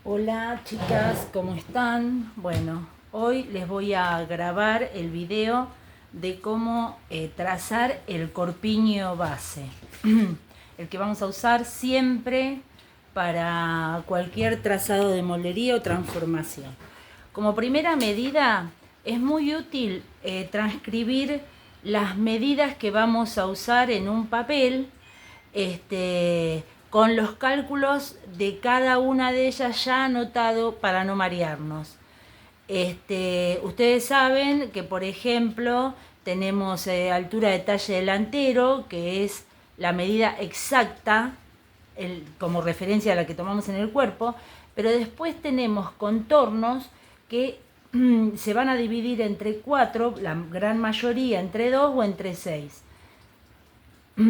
Hola chicas, ¿cómo están? Bueno, hoy les voy a grabar el video de cómo trazar el corpiño base, el que vamos a usar siempre para cualquier trazado de moldería o transformación. Como primera medida es muy útil transcribir las medidas que vamos a usar en un papel, con los cálculos de cada una de ellas ya anotado para no marearnos. Ustedes saben que, por ejemplo, tenemos altura de talle delantero, que es la medida exacta, como referencia a la que tomamos en el cuerpo, pero después tenemos contornos que se van a dividir entre 4, la gran mayoría entre 2 o entre 6.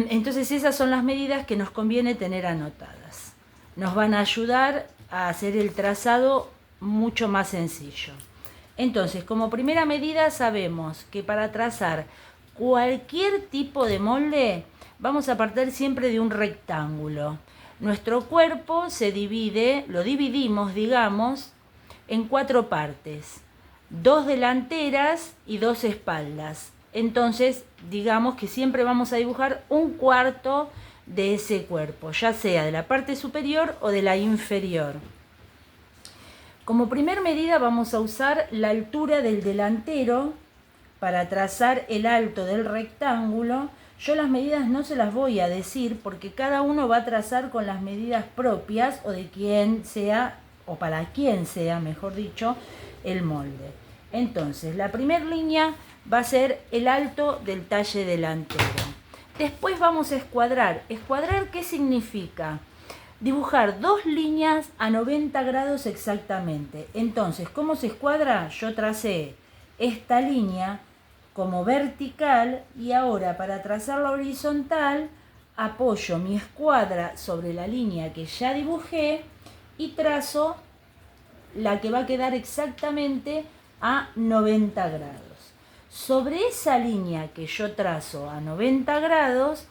Entonces esas son las medidas que nos conviene tener anotadas. Nos van a ayudar a hacer el trazado mucho más sencillo. Entonces, como primera medida sabemos que para trazar cualquier tipo de molde vamos a partir siempre de un rectángulo. Nuestro cuerpo se divide, lo dividimos, digamos, en 4 partes. 2 delanteras y 2 espaldas. Entonces, digamos que siempre vamos a dibujar un cuarto de ese cuerpo, ya sea de la parte superior o de la inferior. Como primer medida vamos a usar la altura del delantero para trazar el alto del rectángulo. Yo las medidas no se las voy a decir porque cada uno va a trazar con las medidas propias o de quien sea, o para quien sea, mejor dicho, el molde. Entonces, la primera línea va a ser el alto del talle delantero. Después vamos a escuadrar. ¿Escuadrar qué significa? Dibujar 2 líneas a 90 grados exactamente. Entonces, ¿cómo se escuadra? Yo tracé esta línea como vertical y ahora para trazar la horizontal apoyo mi escuadra sobre la línea que ya dibujé y trazo la que va a quedar exactamente a 90 grados. Sobre esa línea que yo trazo a 90 grados,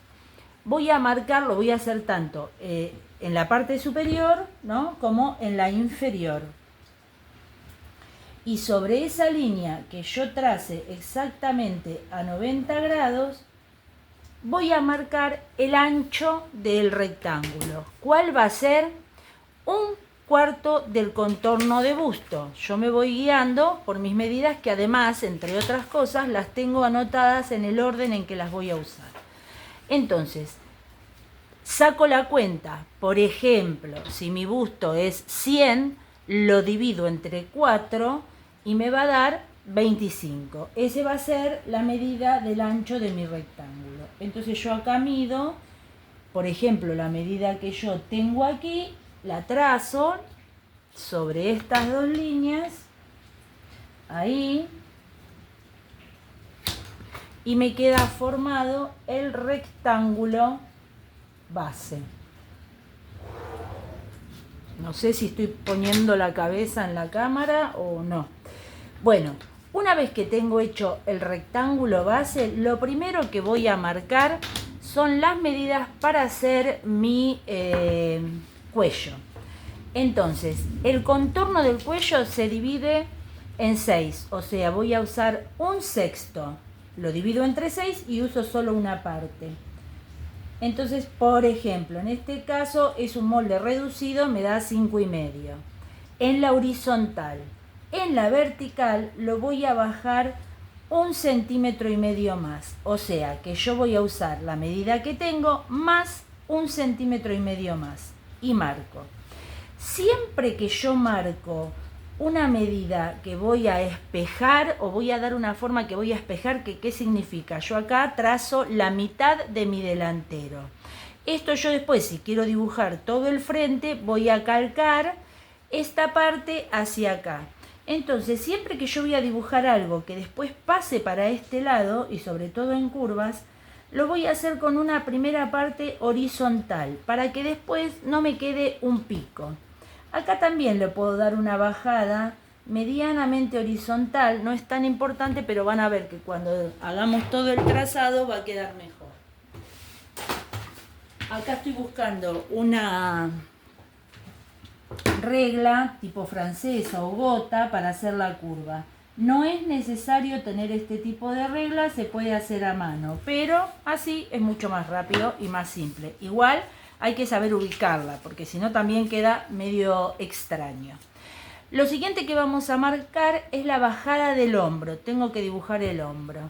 voy a marcar, lo voy a hacer tanto en la parte superior, ¿no?, como en la inferior. Y sobre esa línea que yo trace exactamente a 90 grados, voy a marcar el ancho del rectángulo. ¿Cuál va a ser? Un cuarto del contorno de busto. Yo me voy guiando por mis medidas que además, entre otras cosas, las tengo anotadas en el orden en que las voy a usar. Entonces, saco la cuenta. Por ejemplo, si mi busto es 100, lo divido entre 4 y me va a dar 25. Ese va a ser la medida del ancho de mi rectángulo. Entonces yo acá mido, por ejemplo, la medida que yo tengo aquí, la trazo sobre estas 2 líneas, ahí, y me queda formado el rectángulo base. No sé si estoy poniendo la cabeza en la cámara o no. Bueno, una vez que tengo hecho el rectángulo base, lo primero que voy a marcar son las medidas para hacer mi cuello. Entonces, el contorno del cuello se divide en 6, o sea, voy a usar un sexto. Lo divido entre 6 y uso solo una parte. Entonces, por ejemplo, en este caso es un molde reducido, me da 5,5. En la horizontal. En la vertical lo voy a bajar 1,5 centímetros más. O sea que yo voy a usar la medida que tengo más 1,5 centímetros más. Y marco. Siempre que yo marco una medida que voy a espejar o voy a dar una forma que voy a espejar, ¿qué significa? Yo acá trazo la mitad de mi delantero. Esto yo después, si quiero dibujar todo el frente, voy a calcar esta parte hacia acá. Entonces, siempre que yo voy a dibujar algo que después pase para este lado, y sobre todo en curvas, lo voy a hacer con una primera parte horizontal, para que después no me quede un pico. Acá también le puedo dar una bajada medianamente horizontal, no es tan importante, pero van a ver que cuando hagamos todo el trazado va a quedar mejor. Acá estoy buscando una regla tipo francesa o gota para hacer la curva. No es necesario tener este tipo de regla, se puede hacer a mano, pero así es mucho más rápido y más simple. Igual hay que saber ubicarla, porque si no también queda medio extraño. Lo siguiente que vamos a marcar es la bajada del hombro. Tengo que dibujar el hombro.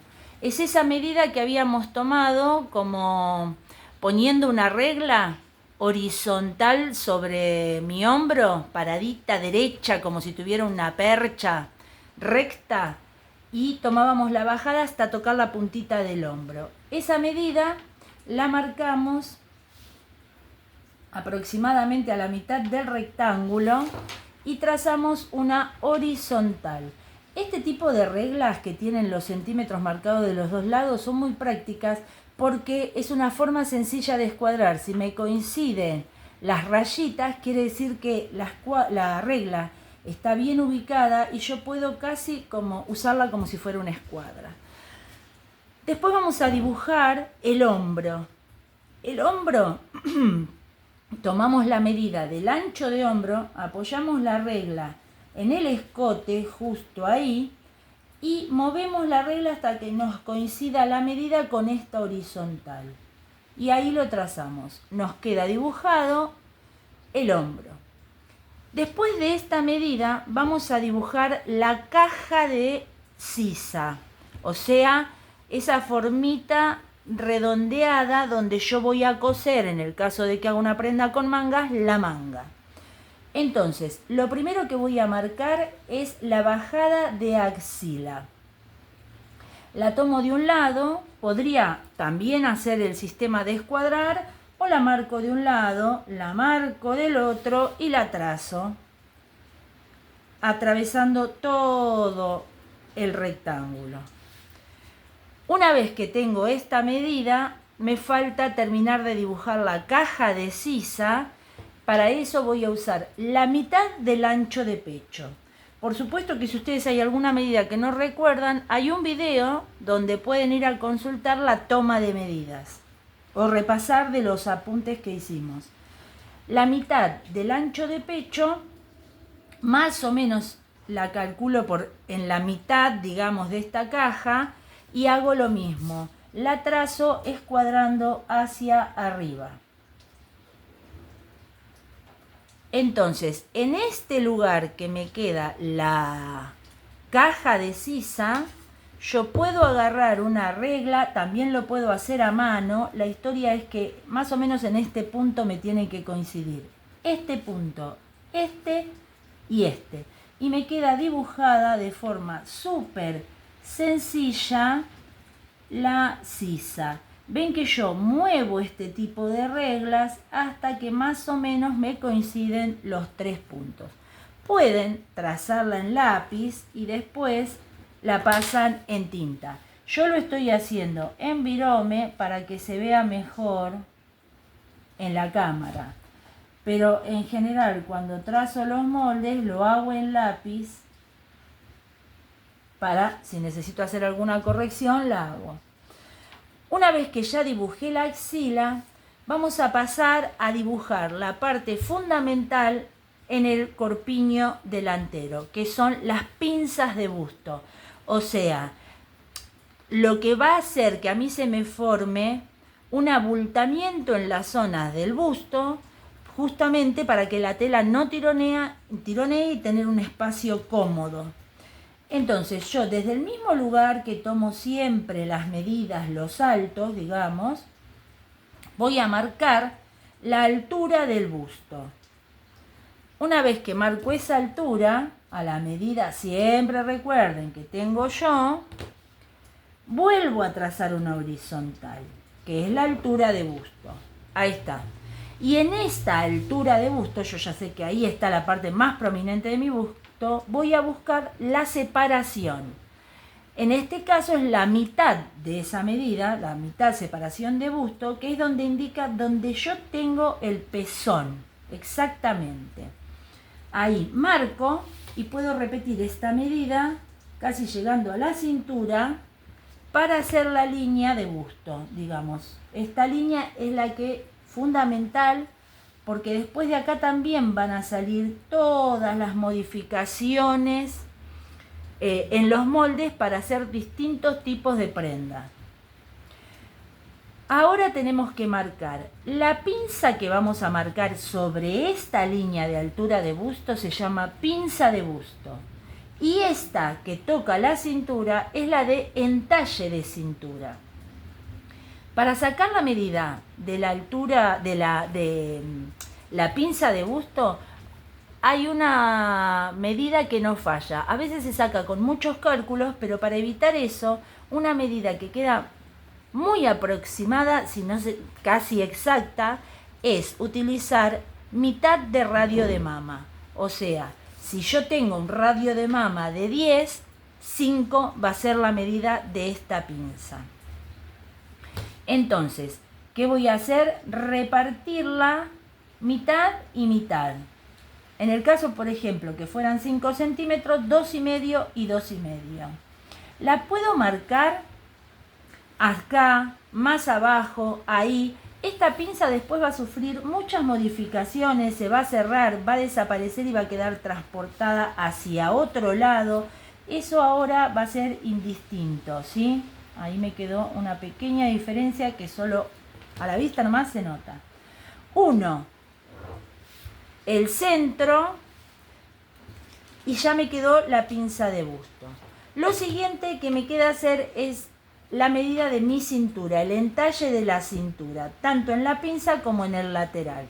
Es esa medida que habíamos tomado como poniendo una regla horizontal sobre mi hombro, paradita derecha, como si tuviera una percha recta, y tomábamos la bajada hasta tocar la puntita del hombro. Esa medida la marcamos aproximadamente a la mitad del rectángulo y trazamos una horizontal. Este tipo de reglas que tienen los centímetros marcados de los dos lados son muy prácticas porque es una forma sencilla de escuadrar. Si me coinciden las rayitas, quiere decir que la regla está bien ubicada y yo puedo casi como usarla como si fuera una escuadra. Después vamos a dibujar el hombro. El hombro, tomamos la medida del ancho de hombro, apoyamos la regla en el escote justo ahí y movemos la regla hasta que nos coincida la medida con esta horizontal. Y ahí lo trazamos. Nos queda dibujado el hombro. Después de esta medida vamos a dibujar la caja de sisa, o sea, esa formita redondeada donde yo voy a coser, en el caso de que haga una prenda con mangas, la manga. Entonces, lo primero que voy a marcar es la bajada de axila. La tomo de un lado, podría también hacer el sistema de escuadrar, o la marco de un lado, la marco del otro y la trazo, atravesando todo el rectángulo. Una vez que tengo esta medida, me falta terminar de dibujar la caja de sisa. Para eso voy a usar la mitad del ancho de pecho. Por supuesto que si ustedes hay alguna medida que no recuerdan, hay un video donde pueden ir a consultar la toma de medidas o repasar de los apuntes que hicimos. La mitad del ancho de pecho, más o menos la calculo en la mitad, digamos, de esta caja, y hago lo mismo. La trazo escuadrando hacia arriba. Entonces, en este lugar que me queda la caja de sisa, yo puedo agarrar una regla, también lo puedo hacer a mano. La historia es que más o menos en este punto me tienen que coincidir este punto, este y este. Y me queda dibujada de forma súper sencilla la sisa. Ven que yo muevo este tipo de reglas hasta que más o menos me coinciden los tres puntos. Pueden trazarla en lápiz y después la pasan en tinta. Yo lo estoy haciendo en virome para que se vea mejor en la cámara. Pero en general cuando trazo los moldes lo hago en lápiz para, si necesito hacer alguna corrección, la hago. Una vez que ya dibujé la axila, vamos a pasar a dibujar la parte fundamental en el corpiño delantero, que son las pinzas de busto. O sea, lo que va a hacer que a mí se me forme un abultamiento en las zonas del busto, justamente para que la tela no tironee y tener un espacio cómodo. Entonces yo desde el mismo lugar que tomo siempre las medidas, los altos, digamos, voy a marcar la altura del busto. Una vez que marco esa altura, a la medida, siempre recuerden que tengo yo, vuelvo a trazar una horizontal, que es la altura de busto. Ahí está. Y en esta altura de busto, yo ya sé que ahí está la parte más prominente de mi busto, voy a buscar la separación. En este caso es la mitad de esa medida, la mitad separación de busto, que es donde indica donde yo tengo el pezón, exactamente. Ahí marco y puedo repetir esta medida casi llegando a la cintura para hacer la línea de busto, digamos. Esta línea es la que fundamental porque después de acá también van a salir todas las modificaciones en los moldes para hacer distintos tipos de prenda. Ahora tenemos que marcar. La pinza que vamos a marcar sobre esta línea de altura de busto se llama pinza de busto. Y esta que toca la cintura es la de entalle de cintura. Para sacar la medida de la altura de la pinza de busto, hay una medida que no falla. A veces se saca con muchos cálculos, pero para evitar eso, una medida que queda muy aproximada, si no casi exacta, es utilizar mitad de radio de mama. O sea, si yo tengo un radio de mama de 10, 5 va a ser la medida de esta pinza. Entonces, ¿qué voy a hacer? Repartirla mitad y mitad. En el caso, por ejemplo, que fueran 5 centímetros, 2,5 y 2,5. La puedo marcar acá, más abajo, ahí. Esta pinza después va a sufrir muchas modificaciones, se va a cerrar, va a desaparecer y va a quedar transportada hacia otro lado. Eso ahora va a ser indistinto, ¿sí? Ahí me quedó una pequeña diferencia que solo a la vista nomás se nota. 1, el centro, y ya me quedó la pinza de busto. Lo siguiente que me queda hacer es la medida de mi cintura, el entalle de la cintura, tanto en la pinza como en el lateral.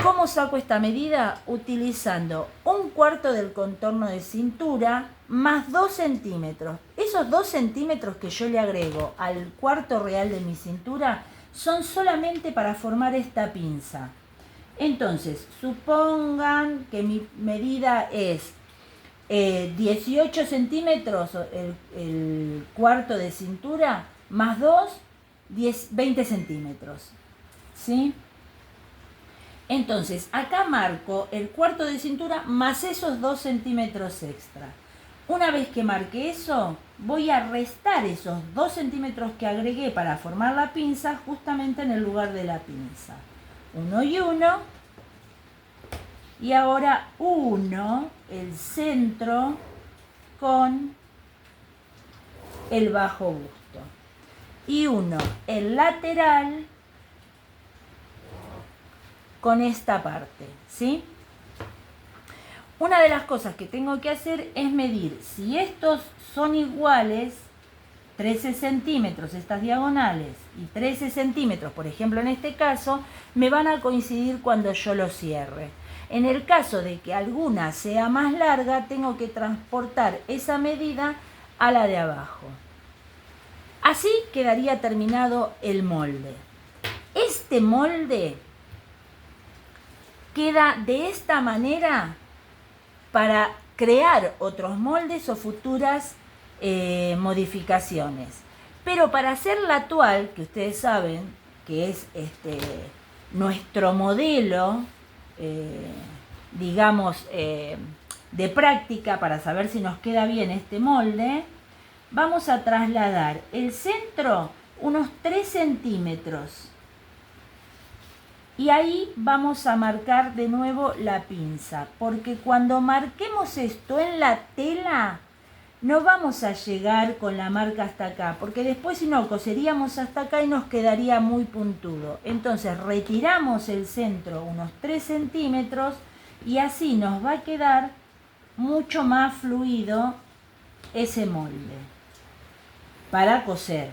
¿Cómo saco esta medida? Utilizando 1/4 del contorno de cintura más 2 centímetros. Esos 2 centímetros que yo le agrego al cuarto real de mi cintura son solamente para formar esta pinza. Entonces, supongan que mi medida es 18 centímetros, el cuarto de cintura, más 2, 20 centímetros. ¿Sí? Entonces, acá marco el cuarto de cintura más esos 2 centímetros extra. Una vez que marque eso, voy a restar esos 2 centímetros que agregué para formar la pinza justamente en el lugar de la pinza. 1 y 1. Y ahora 1, el centro, con el bajo busto. Y 1, el lateral, con esta parte, ¿sí? Una de las cosas que tengo que hacer es medir si estos son iguales, 13 centímetros estas diagonales y 13 centímetros, por ejemplo en este caso, me van a coincidir cuando yo los cierre. En el caso de que alguna sea más larga, tengo que transportar esa medida a la de abajo. Así quedaría terminado el molde. Este molde queda de esta manera para crear otros moldes o futuras modificaciones. Pero para hacer la actual, que ustedes saben que es nuestro modelo, digamos, de práctica para saber si nos queda bien este molde, vamos a trasladar el centro unos 3 centímetros. Y ahí vamos a marcar de nuevo la pinza, porque cuando marquemos esto en la tela, no vamos a llegar con la marca hasta acá, porque después si no, coseríamos hasta acá y nos quedaría muy puntudo. Entonces retiramos el centro unos 3 centímetros y así nos va a quedar mucho más fluido ese molde para coser,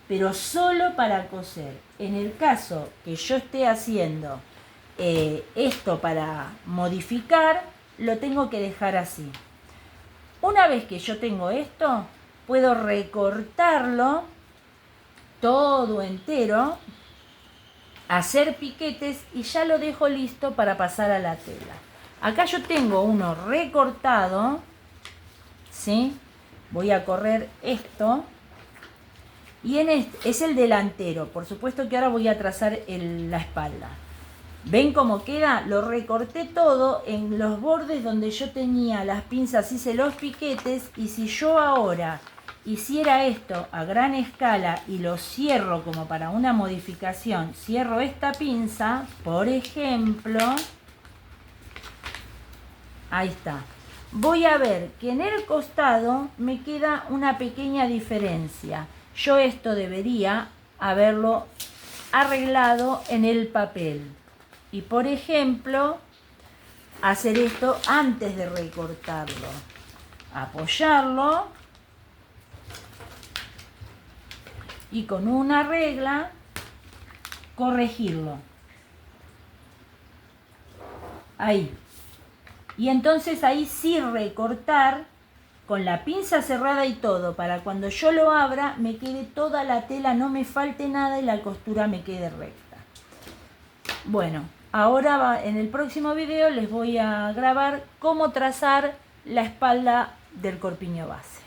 pero solo para coser. En el caso que yo esté haciendo esto para modificar, lo tengo que dejar así. Una vez que yo tengo esto, puedo recortarlo todo entero, hacer piquetes y ya lo dejo listo para pasar a la tela. Acá yo tengo uno recortado, ¿sí? Voy a correr esto. Y en este es el delantero. Por supuesto que ahora voy a trazar la espalda. ¿Ven cómo queda? Lo recorté todo en los bordes donde yo tenía las pinzas, hice los piquetes. Y si yo ahora hiciera esto a gran escala y lo cierro como para una modificación, cierro esta pinza, por ejemplo, ahí está. Voy a ver que en el costado me queda una pequeña diferencia. Yo esto debería haberlo arreglado en el papel. Y por ejemplo, hacer esto antes de recortarlo. Apoyarlo y con una regla corregirlo. Ahí. Y entonces ahí sí recortar con la pinza cerrada y todo, para cuando yo lo abra me quede toda la tela, no me falte nada y la costura me quede recta. Bueno, ahora en el próximo video les voy a grabar cómo trazar la espalda del corpiño base.